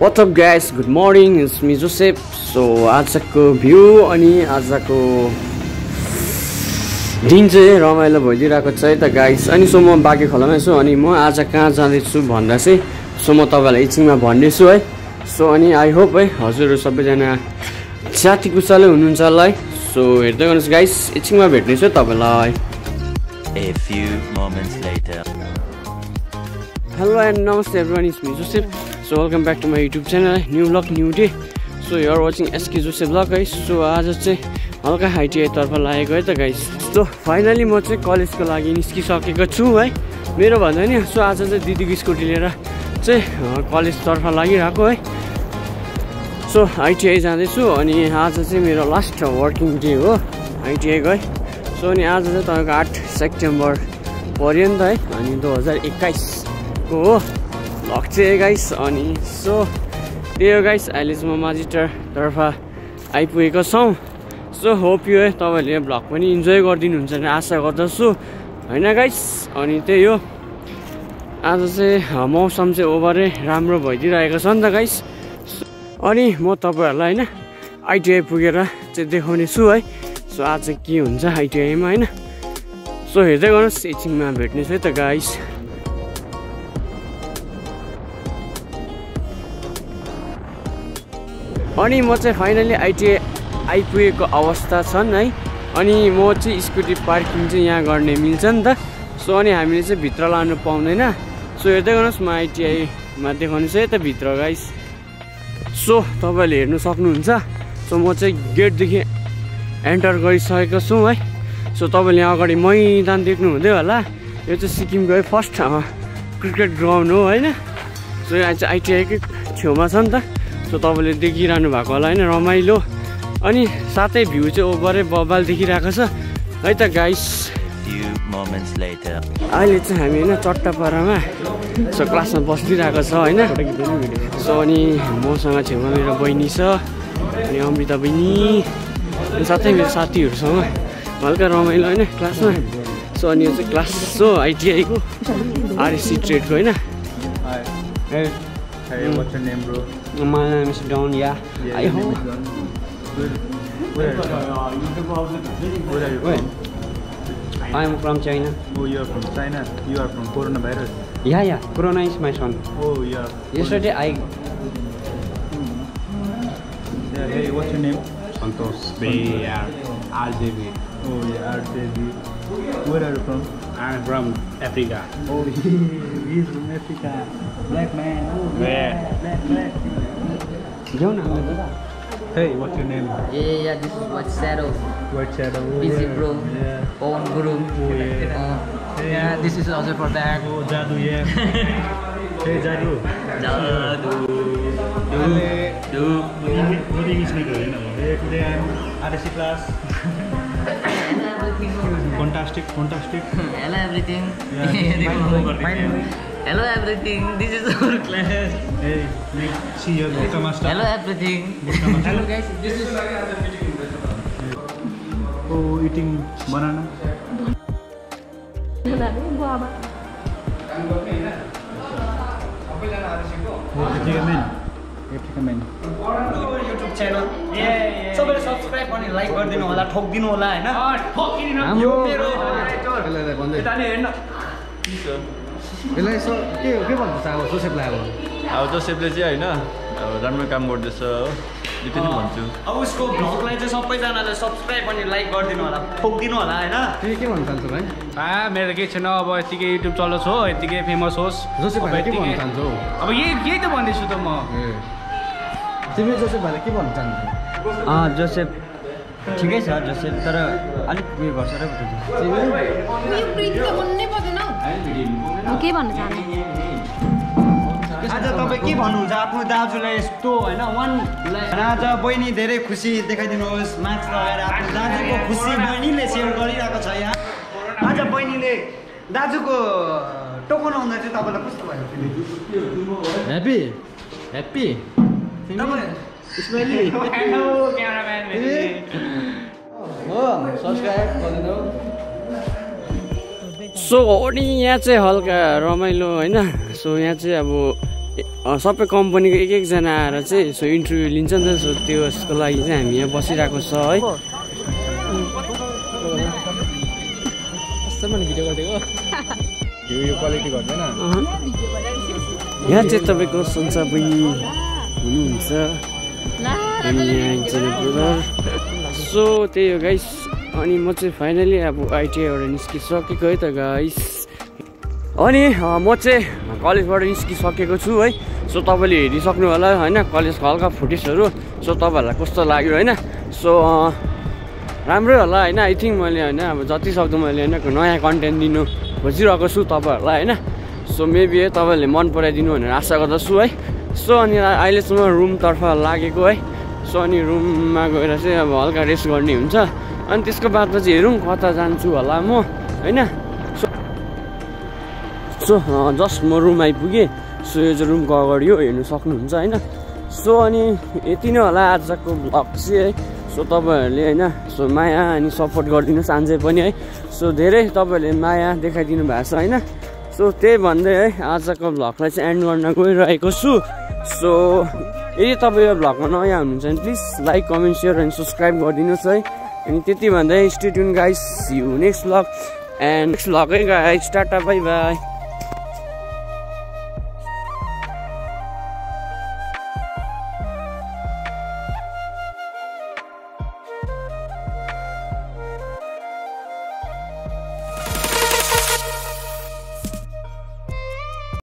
What's up guys, good morning, it's me Joseph. So आजको view अनि आजको दिन चाहिँ रमाइलो भइदिरहेको छ है त गाइस। अनि सो म बाँके खोलामै छु अनि म आज कहाँ जाँदैछु भन्दा चाहिँ सो म तपाईलाई एकछिनमा भन्नेछु है। सो अनि आई होप है हजुरहरु सबैजना साथी कुशलै हुनुहुन्छ होला है। सो हेर्दै गर्नुस् गाइस, एकछिनमा भेट्नेछु तपाईलाई। A few moments later. Hello and namaste everyone, it's me Joseph. So welcome back to my YouTube channel, new vlog, new day. So you are watching SK Joseph vlog guys. So आज चाहिँ हल्का ITI तर्फ लागेको है त guys. So finally म चाहिँ कलेजको लागि निस्किसकेको छु है। मेरो भन्दा नि सो आज चाहिँ दिदीको स्कुटी लिएर चाहिँ कलेज तर्फ लागिरहेको है। सो ITI जाँदैछु अनि आज चाहिँ मेरो लास्ट वर्किङ डे हो ITI को है। सो अनि आज चाहिँ तपाईको 8 सेप्टेम्बर पर्यन्त है अनि 2021 को हो भ्लग चाहिँ गाइस। अनि सो त्यही हो गाइस, अहिले चाहिँ म माझीटार तर्फ आइपुगेको छौँ। सो होप यो है तपाईँहरूले भ्लग पनि इन्जोय गरिदिनुहुन्छ भने आशा गर्दछु होइन गाइस। अनि त्यही हो, आज चाहिँ मौसम चाहिँ ओभरै राम्रो भइदिइरहेको छ नि त गाइस। अनि म तपाईँहरूलाई होइन ITI पुगेर चाहिँ देखाउने छु है। सो आज चाहिँ के हुन्छ ITI मा होइन। सो हेर्दै गर्नुहोस्, एकछिनमा भेट्नेछु है त गाइस। अनि म चाहिँ फाइनली ITI आइपुगेको अवस्था छन् है। अनि म चाहिँ स्कुटी पार्किङ चाहिँ यहाँ गर्ने मिल्छ नि त। सो अनि हामीले चाहिँ भित्र लानु पाउँदैन। सो हेर्दै गर्नुहोस्, म ITI मा देखाउनु छु है त भित्र गाइस। सो तपाईँले हेर्नु सक्नुहुन्छ। सो म चाहिँ गेटदेखि एन्टर गरिसकेको छु है। सो तपाईँले यहाँ अगाडि मैदान देख्नु हुँदै होला, यो चाहिँ सिक्किमको है फर्स्ट क्रिकेट ग्राउन्ड हो होइन। सो यहाँ चाहिँ ITI कै छेउमा छ नि त। सो तपाईँले देखिरहनु भएको होला होइन, रमाइलो अनि साथै भ्यू चाहिँ ओभरै बबाल देखिरहेको छ है त गाइस। अहिले चाहिँ हामी होइन चट्टापारामा सो क्लासमा बसिदिरहेको छ होइन। सो अनि मसँग छेउमा मेरो बहिनी छ अनि अमृता बहिनी अनि साथै मेरो साथीहरूसँग हल्का रमाइलो होइन क्लासमा। सो अनि यो चाहिँ क्लास हो ITI को RSC ट्रेडको होइन। Hey, what's your name, bro? My name is Don. Yeah. I hope. Where are you from? I am from China. Oh, you are from China. You are from coronavirus. Yeah. Corona is my son. Oh, yeah. Yesterday I. Yeah. Hey, what's your name? Santosh. RJB. Oh, yeah, RJB. Where are you from? I'm from Africa. Oh, he's from Africa. Black man. Oh, Yeah. Black. Hey, what's your name? Yeah, this is White Shadow. White Shadow. Oh, Busy yeah. bro. Yeah. Own Guru. Oh, yeah. Yeah, this is also for back. Oh, Jadu, yeah. Hey, Jadu. What English speaker? Hey, today I'm RSC class. Hello everything. Fantastic. Hello everything. Yeah. Hello everything. This is our class. Hey, see your Gupta master. Hello everything. Hello guys. This is. Oh, eating banana. YouTube channel. सबैले subscribe अनि like गरिदिनु होला, ठोकिदिनु होला हैन। यो मेरो यताले हेर्न। यसलाई सो के भन्नु चाहौ जोसेफलाई अब जोसेफले चाहिँ हैन राम्रो काम गर्दैछ हो, यति नै भन्छु। अब उसको भ्लगलाई चाहिँ सबैजनाले सब्स्क्राइब अनि लाइक गरिदिनु होला, ठोकिदिनु होला हैन। तिमी के भन्न चाहन्छौ भाइ? मेरो केही छैन, अब यतिकै युट्युब चलोस् हो, यतिकै फेमस होस्। जोसेफ भाइले के भन्न चाहन्छौ? अब यही त भन्दैछु त म। तिमी जोसेफ भाइले के भन्न चाहन्छौ? जोसेफ ठिकै छ जोसेफ, तर अलिक उयो गर्छ र के भन्न चाहनु? आज तपाईँ के भन्नुहुन्छ आफ्नो दाजुलाई यस्तो होइन आज बहिनी धेरै खुसी देखाइदिनुहोस्, मास्क लगाएर आफ्नो दाजुको खुसी बहिनीले सेयर गरिरहेको छ यहाँ। आज बहिनीले दाजुको टोकन आउँदा चाहिँ तपाईँलाई कस्तो भयो? Happy smiley. Hello cameraman. हो सब्स्क्राइब गरिदिनु। सो अनि यहाँ चाहिँ हल्का रमाइलो होइन। सो यहाँ चाहिँ अब सबै कम्पनीको एक एकजना आएर चाहिँ सो इन्टरभ्यू लिन्छ नि त सो त्यसको लागि चाहिँ हामी यहाँ बसिरहेको छ है यहाँ चाहिँ तपाईँको सन्चा बहिनी हुनुहुन्छ अनि यहाँ एकजना ब्रदर सो त्यही हो गाइस अनि म चाहिँ फाइनली अब आइटिआईबाट निस्किसकेको है त गाइस अनि म चाहिँ कलेजबाट निस्किसकेको छु है सो तपाईँले हेरिसक्नु होला होइन कलेजको हल्का फुटेजहरू सो तपाईँहरूलाई कस्तो लाग्यो होइन सो राम्रै होला होइन आई थिङ्क मैले होइन अब जति सक्दो मैले होइन नयाँ कन्टेन्ट दिनु खोजिरहेको छु तपाईँहरूलाई होइन सो मेबी है तपाईँहरूले मन पराइदिनु भनेर आशा गर्दछु है सो अनि अहिलेसम्म रुमतर्फ लागेको है सो अनि रुममा गएर चाहिँ अब हल्का रेस्ट गर्ने हुन्छ अनि त्यसको बादमा चाहिँ हेरौँ कता जान्छु होला म होइन सो जस्ट म रुम आइपुगेँ सो यो चाहिँ रुमको अगाडि हो हेर्नु सक्नुहुन्छ होइन सो अनि यति नै होला आजको भ्लग चाहिँ है सो तपाईँहरूले होइन सो माया अनि सपोर्ट गरिदिनुहोस् अझै पनि है सो धेरै तपाईँहरूले माया देखाइदिनु भएको छ होइन सो त्यही भन्दै है आजको भ्लगलाई चाहिँ एन्ड गर्न गइरहेको छु सो यदि तपाईँ यो भ्लगमा नयाँ हुनुहुन्छ भने प्लिज लाइक कमेन्ट सेयर अनि सब्सक्राइब गरिदिनुहोस् है अनि त्यति भन्दै stay tune guys you next vlog and next vlog है गाइस टाटा बाई बाई